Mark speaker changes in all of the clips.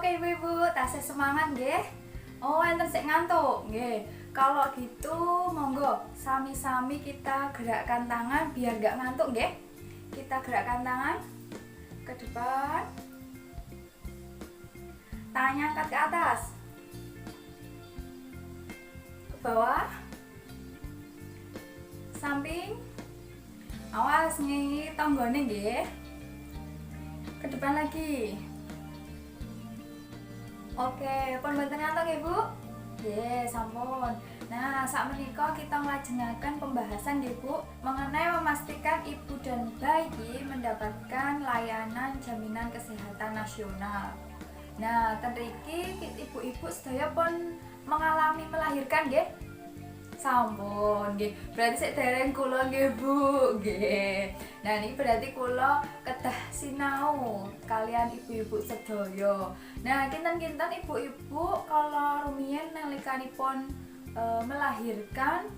Speaker 1: Oke ibu-ibu, tasih semangat nggih. Oh, enten sik ngantuk nggih. Kalau gitu monggo sami-sami kita gerakkan tangan biar gak ngantuk nggih. Kita gerakkan tangan ke depan. Tangannya angkat ke atas. Ke bawah. Samping. Awas nih tonggone nggih. Ke depan lagi. Oke, pun mboten ngantuk nggih, Bu? Nggih, sampun. Nah, sakmenika kita nglajengaken pembahasan nggih, Bu, mengenai memastikan ibu dan bayi mendapatkan layanan jaminan kesehatan nasional. Nah, ten mriki ibu-ibu sedaya pun mengalami melahirkan nggih? Sampun nggih. Berarti sik dereng kula nggih, Bu. Nggih. Nah, ini berarti kula kedah sinau kalian ibu-ibu sedaya. Nah, kinten-kinten ibu-ibu kalau rumiyin nalikanipun melahirkan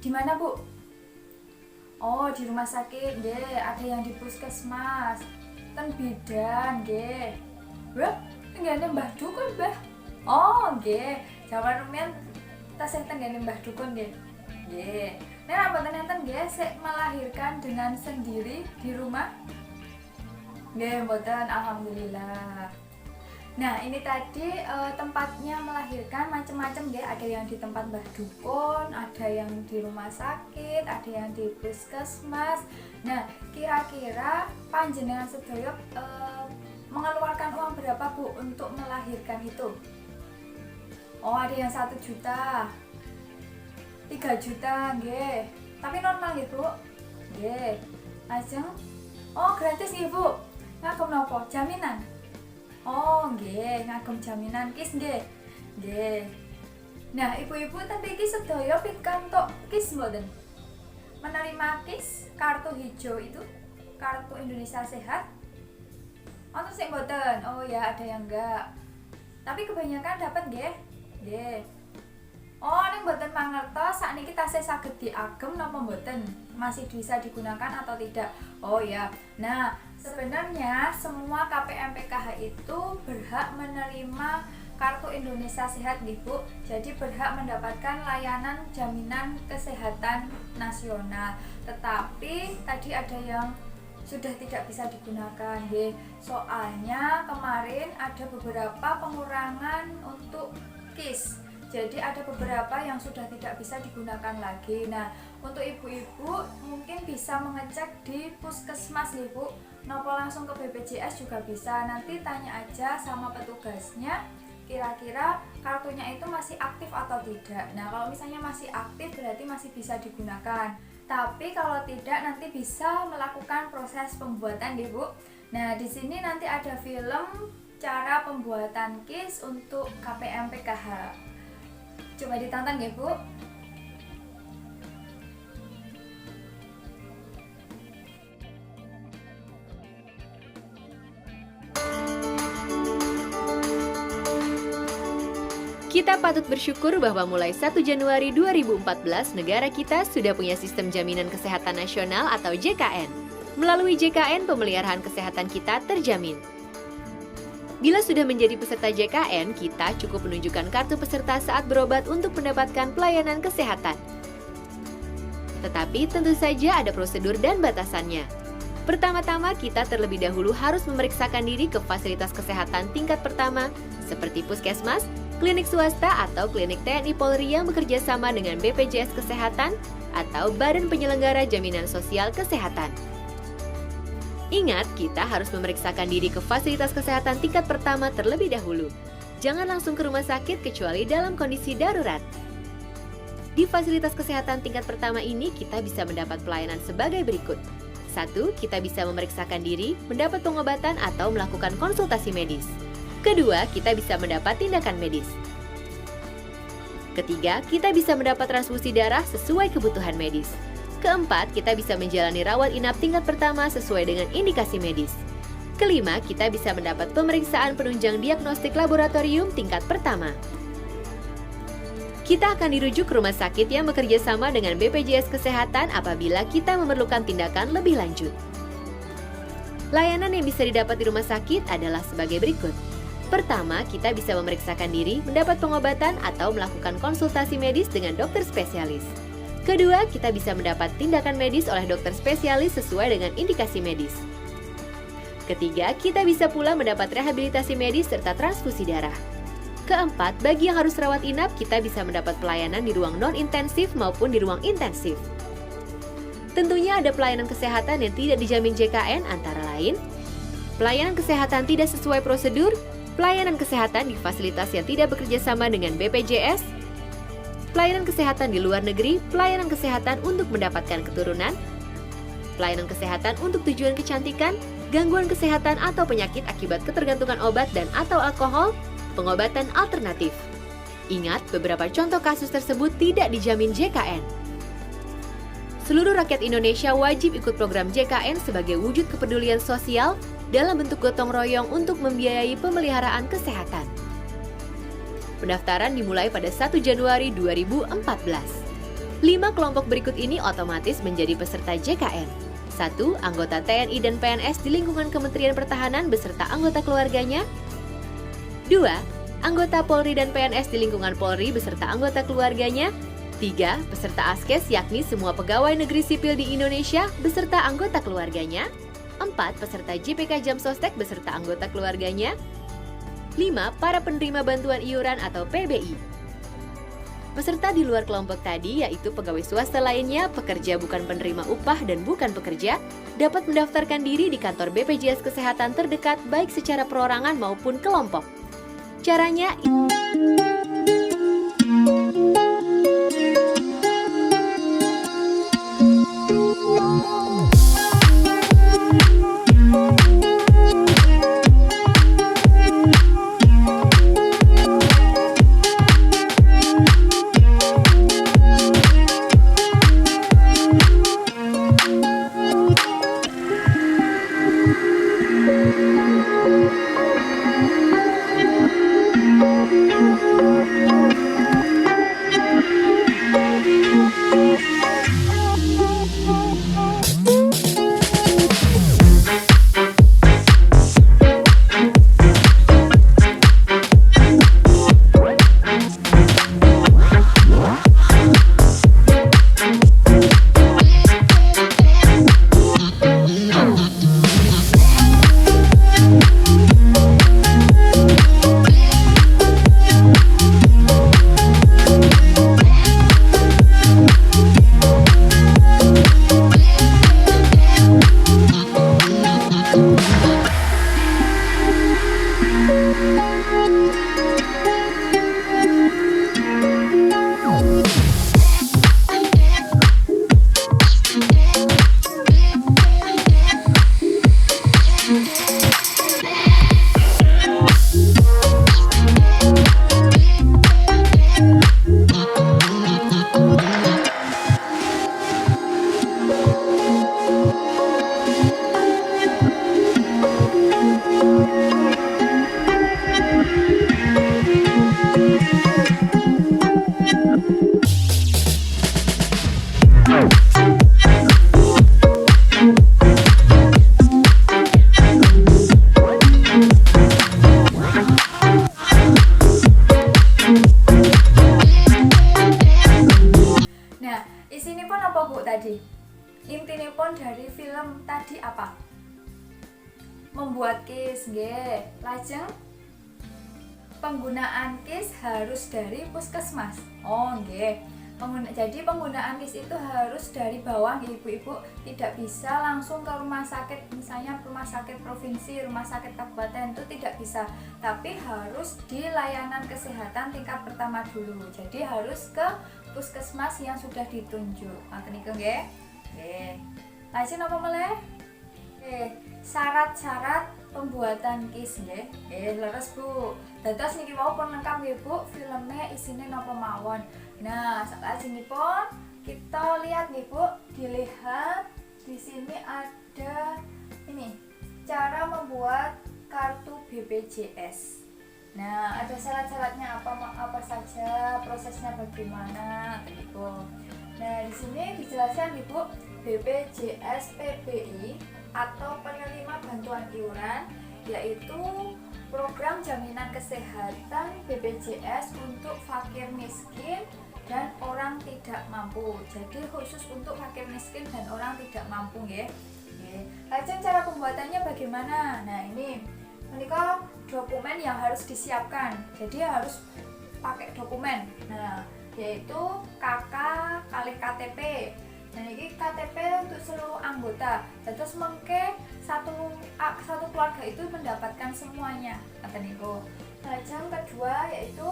Speaker 1: di mana, Bu? Oh, di rumah sakit nggih, ada yang di puskesmas. Ten bidan nggih. Wah, tenggene Mbah Dukun, Mbah. Oh, nggih. Jaman rumiyin tasih tenggene Mbah Dukun nggih. Nggih. Nek mboten enten nggih sik melahirkan dengan sendiri di rumah? Nggih, mboten, alhamdulillah. Nah, ini tadi tempatnya melahirkan macam-macam nggih, ada yang di tempat Mbah Dukun, ada yang di rumah sakit, ada yang di puskesmas. Nah, kira-kira panjenengan sedaya mengeluarkan uang berapa, Bu, untuk melahirkan itu? Oh, ada yang 1 juta, 3 juta, nggih. Tapi normal nggih, Bu? Nggih. Lajeng, oh gratis nggih, Bu. Ngagem napa? Jaminan? Oh, nggih, ngagem jaminan KIS nggih. Nggih. Nah, ibu-ibu ten mriki sedaya pikantuk KIS mboten? Menerima KIS, kartu hijau itu, kartu Indonesia Sehat? Wonten sing mboten? Oh ya, ada yang enggak. Tapi kebanyakan dapat nggih. Nggih. Oh, nek mboten mangertos sakniki tasih saged diagem napa mboten? Masih bisa digunakan atau tidak? Oh ya. Nah, sebenarnya semua KPM PKH itu berhak menerima kartu Indonesia Sehat nggih, Bu. Jadi berhak mendapatkan layanan jaminan kesehatan nasional. Tetapi tadi ada yang sudah tidak bisa digunakan nggih. Soalnya kemarin ada beberapa pengurangan untuk KIS. Jadi ada beberapa yang sudah tidak bisa digunakan lagi. Nah, untuk ibu-ibu mungkin bisa mengecek di puskesmas nih, Bu. Nopo langsung ke BPJS juga bisa. Nanti tanya aja sama petugasnya kira-kira kartunya itu masih aktif atau tidak. Nah, kalau misalnya masih aktif berarti masih bisa digunakan. Tapi kalau tidak nanti bisa melakukan proses pembuatan nih, Bu. Nah, di sini nanti ada film cara pembuatan KIS untuk KPM PKH. Coba ditonton ya, Bu.
Speaker 2: Kita patut bersyukur bahwa mulai 1 Januari 2014 negara kita sudah punya sistem jaminan kesehatan nasional atau JKN. Melalui JKN, pemeliharaan kesehatan kita terjamin. Bila sudah menjadi peserta JKN, kita cukup menunjukkan kartu peserta saat berobat untuk mendapatkan pelayanan kesehatan. Tetapi tentu saja ada prosedur dan batasannya. Pertama-tama kita terlebih dahulu harus memeriksakan diri ke fasilitas kesehatan tingkat pertama seperti puskesmas, klinik swasta atau klinik TNI Polri yang bekerja sama dengan BPJS Kesehatan atau Badan Penyelenggara Jaminan Sosial Kesehatan. Ingat, kita harus memeriksakan diri ke fasilitas kesehatan tingkat pertama terlebih dahulu. Jangan langsung ke rumah sakit kecuali dalam kondisi darurat. Di fasilitas kesehatan tingkat pertama ini, kita bisa mendapat pelayanan sebagai berikut. 1. Kita bisa memeriksakan diri, mendapat pengobatan atau melakukan konsultasi medis. Kedua, kita bisa mendapat tindakan medis. Ketiga, kita bisa mendapat transfusi darah sesuai kebutuhan medis. Keempat, kita bisa menjalani rawat inap tingkat pertama sesuai dengan indikasi medis. Kelima, kita bisa mendapat pemeriksaan penunjang diagnostik laboratorium tingkat pertama. Kita akan dirujuk ke rumah sakit yang bekerja sama dengan BPJS Kesehatan apabila kita memerlukan tindakan lebih lanjut. Layanan yang bisa didapat di rumah sakit adalah sebagai berikut. Pertama, kita bisa memeriksakan diri, mendapat pengobatan, atau melakukan konsultasi medis dengan dokter spesialis. Kedua, kita bisa mendapat tindakan medis oleh dokter spesialis sesuai dengan indikasi medis. Ketiga, kita bisa pula mendapat rehabilitasi medis serta transfusi darah. Keempat, bagi yang harus rawat inap, kita bisa mendapat pelayanan di ruang non-intensif maupun di ruang intensif. Tentunya ada pelayanan kesehatan yang tidak dijamin JKN antara lain pelayanan kesehatan tidak sesuai prosedur, pelayanan kesehatan di fasilitas yang tidak bekerja sama dengan BPJS, pelayanan kesehatan di luar negeri, pelayanan kesehatan untuk mendapatkan keturunan, pelayanan kesehatan untuk tujuan kecantikan, gangguan kesehatan atau penyakit akibat ketergantungan obat dan atau alkohol, pengobatan alternatif. Ingat, beberapa contoh kasus tersebut tidak dijamin JKN. Seluruh rakyat Indonesia wajib ikut program JKN sebagai wujud kepedulian sosial dalam bentuk gotong royong untuk membiayai pemeliharaan kesehatan. Pendaftaran dimulai pada 1 Januari 2014. 5 kelompok berikut ini otomatis menjadi peserta JKN. 1. Anggota TNI dan PNS di lingkungan Kementerian Pertahanan beserta anggota keluarganya. 2. Anggota Polri dan PNS di lingkungan Polri beserta anggota keluarganya. 3. Peserta ASKES yakni semua pegawai negeri sipil di Indonesia beserta anggota keluarganya. 4. Peserta JPK Jamsostek beserta anggota keluarganya. 5. Para penerima bantuan iuran atau PBI. Peserta di luar kelompok tadi yaitu pegawai swasta lainnya, pekerja bukan penerima upah dan bukan pekerja, dapat mendaftarkan diri di kantor BPJS Kesehatan terdekat baik secara perorangan maupun kelompok. Caranya
Speaker 1: isinipun apa Bu tadi? Intinipun dari film tadi apa? Membuat KIS nggih. Lajeng penggunaan KIS harus dari puskesmas. Oh nggih. Jadi penggunaan KIS itu harus dari bawah ibu-ibu, tidak bisa langsung ke rumah sakit, misalnya rumah sakit provinsi, rumah sakit kabupaten itu tidak bisa, tapi harus di layanan kesehatan tingkat pertama dulu. Jadi harus ke puskesmas yang sudah ditunjuk. Ngoten niku nggih. Nggih. Lajeng napa meneh? Syarat-syarat pembuatan KIS nggih. Leres Bu. Dados niki wau pun lengkap nggih Bu, filmnya isine napa mawon. Nah, salajengipun kita lihat nih Bu, dilihat di sini ada ini cara membuat kartu BPJS. Nah, ada syarat-syaratnya apa saja, prosesnya bagaimana, gitu. Nah, di sini dijelaskan nih Bu, BPJS PBI atau penerima bantuan iuran yaitu program jaminan kesehatan BPJS untuk fakir miskin dan orang tidak mampu. Jadi khusus untuk fakir miskin dan orang tidak mampu ya. Lajeng cara pembuatannya bagaimana? Nah ini dokumen yang harus disiapkan. Jadi harus pakai dokumen. Nah yaitu KK kali KTP. Nah ini KTP untuk seluruh anggota. Terus mengke satu keluarga itu mendapatkan semuanya. Kata Niko. Lajeng kedua yaitu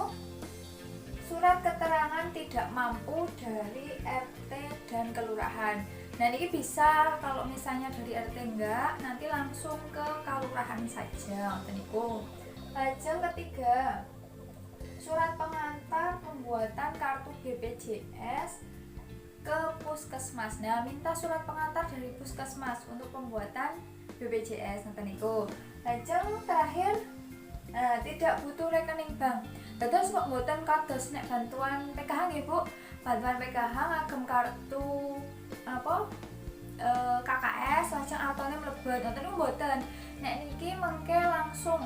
Speaker 1: surat keterangan tidak mampu dari RT dan kelurahan. Nah ini bisa kalau misalnya dari RT enggak, nanti langsung ke kelurahan saja. Kata Niko. Lajeng ketiga, surat pengantar pembuatan kartu BPJS ke puskesmas. Nah, minta surat pengantar dari puskesmas untuk pembuatan BPJS. Nanti niku. Lajeng terakhir, tidak butuh rekening bank. Terus kok mboten kados nek bantuan PKH nggih, Bu. Bantuan PKH ngagem kartu KKS lajeng autone mlebet. Ngoten mboten. Nek niki mengke langsung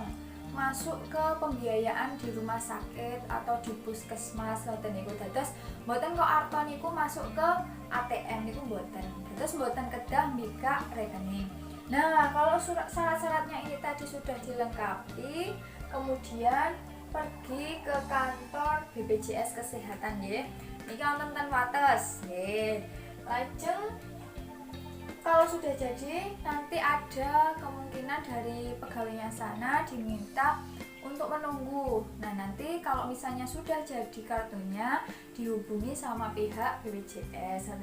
Speaker 1: masuk ke pembiayaan di rumah sakit atau di puskesmas ngoten niku. Dados mboten kok arto niku masuk ke ATM niku mboten. Dados mboten kedah mbikak rekening. Nah, kalau syarat-syaratnya ini tadi sudah dilengkapi, kemudian pergi ke kantor BPJS Kesehatan nggih. Niki wonten wates nggih. Lajeng kalau sudah jadi, nanti ada kemungkinan dari pegawainya sana diminta untuk menunggu. Nah nanti kalau misalnya sudah jadi kartunya, dihubungi sama pihak BPJS.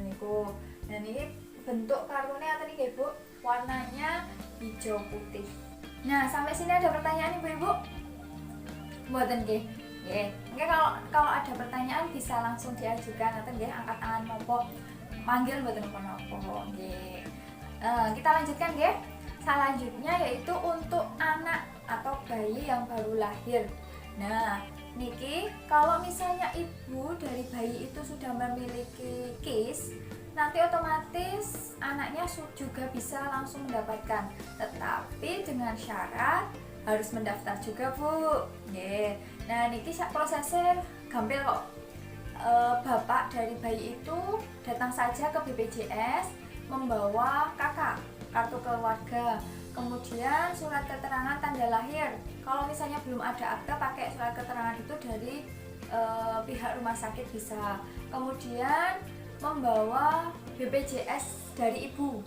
Speaker 1: Dan ini bentuk kartunya tadi nggih, Bu, warnanya hijau putih. Nah sampai sini ada pertanyaan Ibu-ibu? Mboten nggih. Nggih, kalau ada pertanyaan bisa langsung diajukan. Nanti nggih angkat tangan mopo manggil mboten napa-napa nggih. Kita lanjutkan nggih. Selanjutnya yaitu untuk anak atau bayi yang baru lahir. Nah, niki kalau misalnya ibu dari bayi itu sudah memiliki KIS, nanti otomatis anaknya juga bisa langsung mendapatkan. Tetapi dengan syarat harus mendaftar juga, Bu. Nggih. Nah, niki prosesnya gampil kok. Bapak dari bayi itu datang saja ke BPJS membawa kakak, kartu keluarga, kemudian surat keterangan tanda lahir. Kalau misalnya belum ada akte, pakai surat keterangan itu dari pihak rumah sakit bisa. Kemudian membawa BPJS dari ibu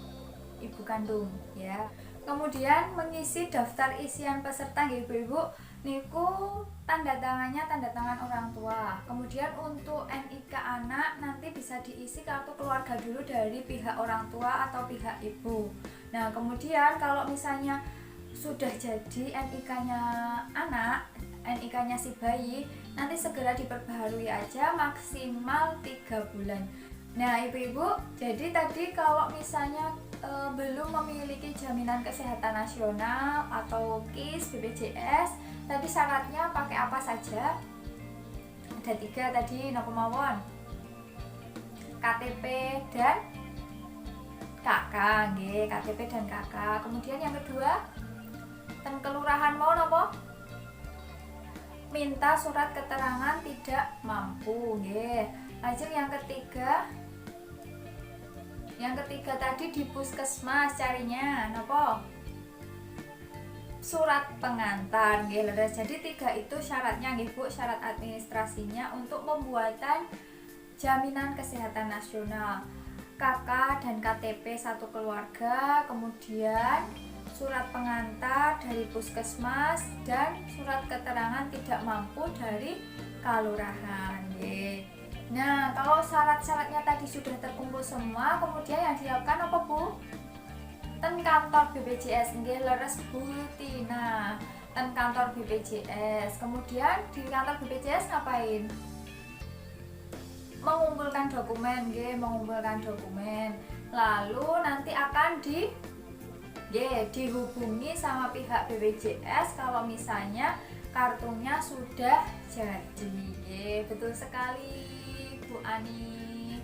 Speaker 1: kandung ya. Kemudian mengisi daftar isian peserta ibu-ibu niku tanda tangan orang tua. Kemudian untuk NIK anak nanti bisa diisi kartu keluarga dulu dari pihak orang tua atau pihak ibu. Nah kemudian kalau misalnya sudah jadi NIK-nya anak, NIK-nya si bayi, nanti segera diperbaharui aja maksimal 3 bulan. Nah ibu-ibu, jadi tadi kalau misalnya belum memiliki jaminan kesehatan nasional atau KIS BPJS, tadi syaratnya pakai apa saja? Ada 3 tadi, napa mawon? KTP dan KK, nggih, KTP dan KK. Kemudian yang kedua, ten kelurahan mau napa? Minta surat keterangan tidak mampu, nggih. Lanjut yang ketiga tadi di puskesmas carinya napa? Surat pengantar nggih. Jadi 3 itu syaratnya nggih Bu, syarat administrasinya untuk pembuatan jaminan kesehatan nasional. KK dan KTP satu keluarga, kemudian surat pengantar dari puskesmas dan surat keterangan tidak mampu dari kelurahan nggih. Nah, kalau syarat-syaratnya tadi sudah terkumpul semua, kemudian yang dilakukan apa, Bu? Ten kantor BPJS nggih leres Bu Tina. Ten kantor BPJS. Kemudian di kantor BPJS ngapain? Mengumpulkan dokumen nggih, mengumpulkan dokumen. Lalu nanti akan dihubungi sama pihak BPJS kalau misalnya kartunya sudah jadi. Betul sekali Bu Ani.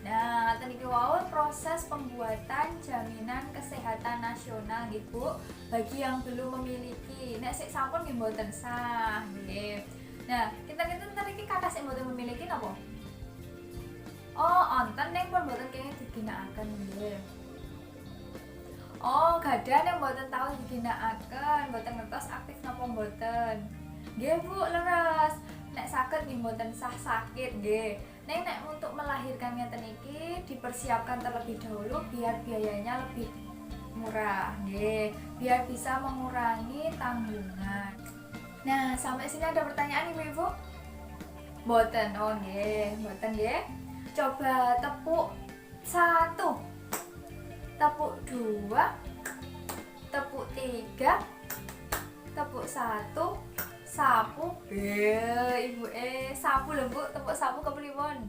Speaker 1: Nah, niki wau proses pembuatan jaminan kesehatan nasional nggih Bu, bagi yang belum memiliki. Nek sik sampun nggih mboten sah nggih. Nah, kita niki kata sik mboten memiliki napa? Oh, onten ning pun mboten kenging diginakaken nggih. Oh, gadah yang mboten tahu diginakaken, mboten ngertos aktif napa mboten. Nggih Bu, leres. Nek saged nggih mboten sah sakit nggih. Nek untuk melahirkan ngeten iki dipersiapkan terlebih dahulu biar biayanya lebih murah nggih, biar bisa mengurangi tanggungan. Nah, sampai sini ada pertanyaan Ibu-ibu? Mboten, oh nggih, mboten nggih. Coba tepuk 1, tepuk 2, tepuk 3, tepuk 1, sapu. Ibu sapu lho Bu, tepuk sapu kepripun?